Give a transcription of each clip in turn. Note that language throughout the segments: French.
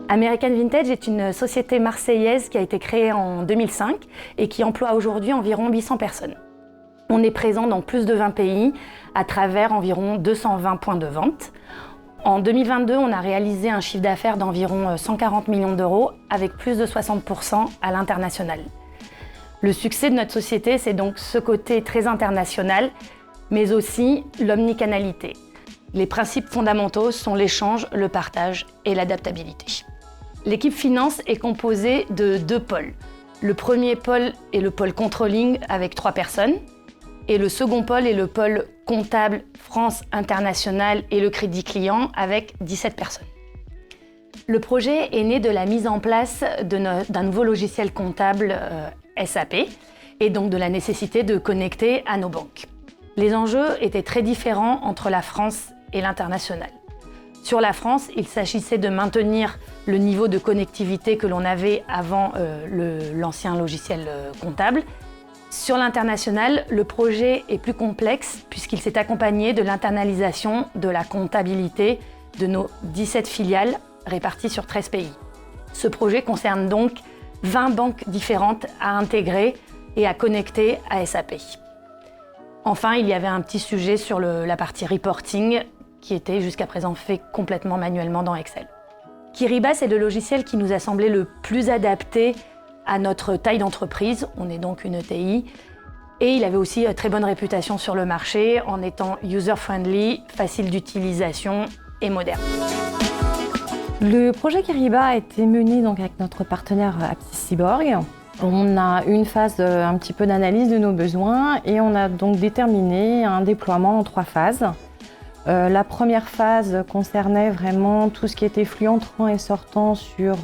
American Vintage est une société marseillaise qui a été créée en 2005 et qui emploie aujourd'hui environ 800 personnes. On est présent dans plus de 20 pays à travers environ 220 points de vente. En 2022, on a réalisé un chiffre d'affaires d'environ 140 millions d'euros avec plus de 60% à l'international. Le succès de notre société, c'est donc ce côté très international, mais aussi l'omnicanalité. Les principes fondamentaux sont l'échange, le partage et l'adaptabilité. L'équipe finance est composée de 2 pôles. Le premier pôle est le pôle controlling avec 3 personnes. Et le second pôle est le pôle comptable France International et le crédit client avec 17 personnes. Le projet est né de la mise en place d'un nouveau logiciel comptable SAP et donc de la nécessité de connecter à nos banques. Les enjeux étaient très différents entre la France et l'international. Sur la France, il s'agissait de maintenir le niveau de connectivité que l'on avait avant l'ancien logiciel comptable. Sur l'international, le projet est plus complexe puisqu'il s'est accompagné de l'internalisation de la comptabilité de nos 17 filiales réparties sur 13 pays. Ce projet concerne donc 20 banques différentes à intégrer et à connecter à SAP. Enfin, il y avait un petit sujet sur la partie reporting qui était jusqu'à présent fait complètement manuellement dans Excel. Kyriba, c'est le logiciel qui nous a semblé le plus adapté à notre taille d'entreprise. On est donc une ETI. Et il avait aussi très bonne réputation sur le marché en étant user-friendly, facile d'utilisation et moderne. Le projet Kyriba a été mené donc avec notre partenaire Apsicyborg. On a eu une phase un petit peu d'analyse de nos besoins et on a donc déterminé un déploiement en 3 phases. La première phase concernait vraiment tout ce qui était flux entrant et sortant sur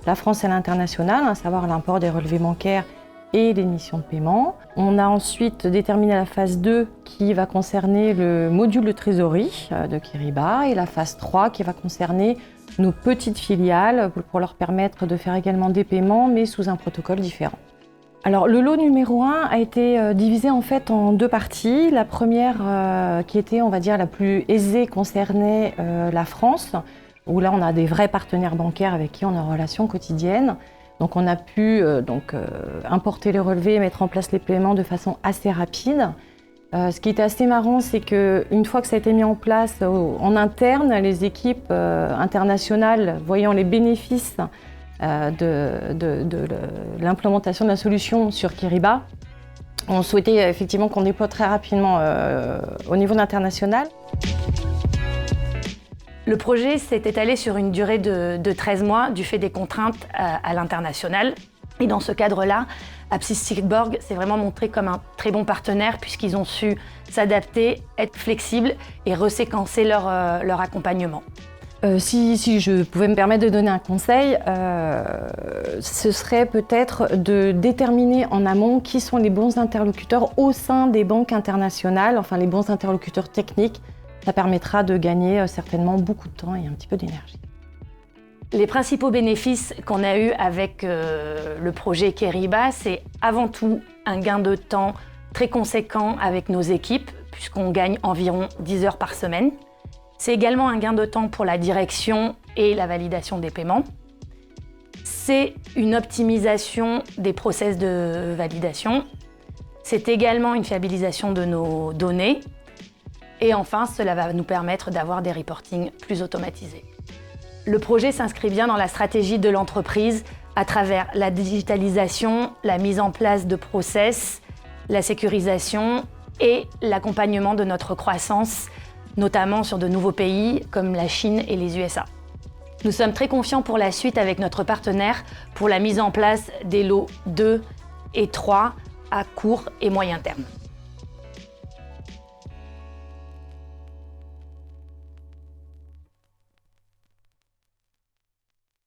la France et l'international, à savoir l'import des relevés bancaires et l'émission de paiement. On a ensuite déterminé la phase 2 qui va concerner le module de trésorerie de Kyriba et la phase 3 qui va concerner nos petites filiales pour leur permettre de faire également des paiements mais sous un protocole différent. Alors le lot numéro 1 a été divisé en fait en 2 parties. La première qui était on va dire la plus aisée concernait la France, où là on a des vrais partenaires bancaires avec qui on est en relation quotidienne. Donc on a pu importer les relevés et mettre en place les paiements de façon assez rapide. Ce qui était assez marrant, c'est qu'une fois que ça a été mis en place en interne, les équipes internationales voyant les bénéfices de l'implémentation de la solution sur Kyriba, on souhaitait effectivement qu'on déploie très rapidement au niveau international. Le projet s'est étalé sur une durée de 13 mois du fait des contraintes à l'international. Et dans ce cadre-là, Apsicyborg s'est vraiment montré comme un très bon partenaire puisqu'ils ont su s'adapter, être flexibles et reséquencer leur accompagnement. Si je pouvais me permettre de donner un conseil, ce serait peut-être de déterminer en amont qui sont les bons interlocuteurs au sein des banques internationales, enfin les bons interlocuteurs techniques. Ça permettra de gagner certainement beaucoup de temps et un petit peu d'énergie. Les principaux bénéfices qu'on a eus avec le projet Kyriba, c'est avant tout un gain de temps très conséquent avec nos équipes, puisqu'on gagne environ 10 heures par semaine. C'est également un gain de temps pour la direction et la validation des paiements. C'est une optimisation des process de validation. C'est également une fiabilisation de nos données. Et enfin, cela va nous permettre d'avoir des reportings plus automatisés. Le projet s'inscrit bien dans la stratégie de l'entreprise à travers la digitalisation, la mise en place de process, la sécurisation et l'accompagnement de notre croissance, notamment sur de nouveaux pays comme la Chine et les USA. Nous sommes très confiants pour la suite avec notre partenaire pour la mise en place des lots 2 et 3 à court et moyen terme.